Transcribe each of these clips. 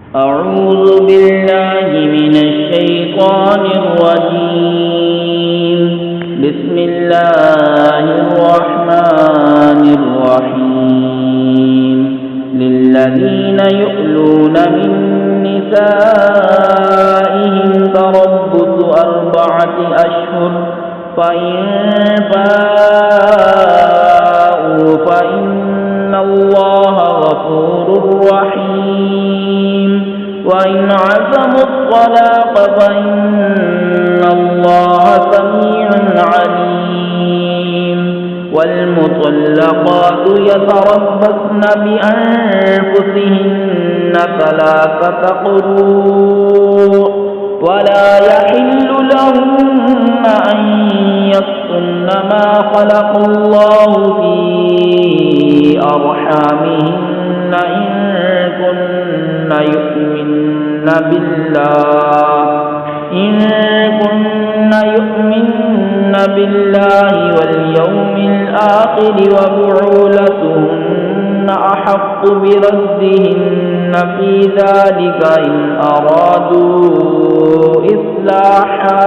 अऊज़ु बिल्लाहि मिनश्शैतानिर रजीम। बिस्मिल्लाहिर रहमानिर रहीम। लिल्लज़ीना युअलूना मिन निसाइहिम तरब्बुसु अर्बअति अश्हुर फ़इन फ़ाऊ फ़इन्नल्लाहा गफ़ूरुर रहीम। वइन अज़मु त्तलाक़ फ़इन्नल्लाहा समीउन अलीम। वल्मुतल्लक़ातु यतरब्बस्न बिअन्फुसिहिन्न सलासत क़ुरूअ वला यहिल्लु लहुन्न अन यक्तुमन मा ख़लक़ल्लाहु फ़ी अर्हामिहिन्न इन कुन्न यु'मिन्न बिल्लाहि वल यौमिल आखिर व बुऊलतुहुन्न अहक्कु बिरद्दिहिन्न फ़ी ज़ालिका इन अरादू इस्लाहा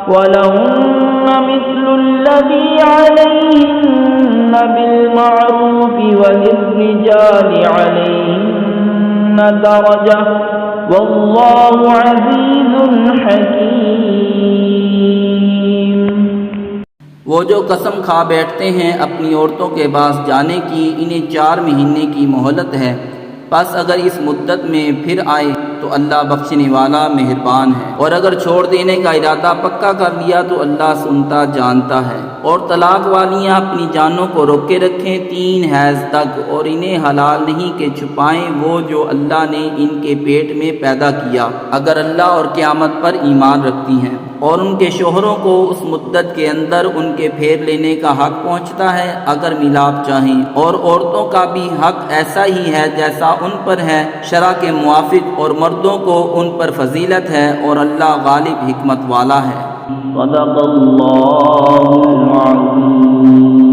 वलहुन्न मिस्लु ल्लज़ी अलैहिन्न बिल्मअरूफ़ वलिर्रिजालि अलैहिन्न दरजा वल्लाहु अज़ीज़ुन हकीम। वो जो कसम खा बैठते हैं अपनी औरतों के पास जाने की, इन्हें 4 महीने की मोहलत है, बस अगर इस मुद्दत में फिर आए तो अल्लाह बख्शने वाला मेहरबान है। और अगर छोड़ देने का इरादा पक्का कर लिया तो अल्लाह सुनता जानता है। और तलाक वालियाँ अपनी जानों को रोके रखें 3 हैज़ तक, और इन्हें हलाल नहीं कि छुपाएं वो जो अल्लाह ने इनके पेट में पैदा किया, अगर अल्लाह और क़यामत पर ईमान रखती हैं। और उनके शोहरों को उस मुद्दत के अंदर उनके फेर लेने का हक पहुँचता है अगर मिलाप चाहें। और औरतों का भी हक ऐसा ही है जैसा उन पर है शरा के मुआफिक, और मर्दों को उन पर फजीलत है, और अल्लाह गालिब हिकमत वाला है। सदक़ल्लाहुल अज़ीम।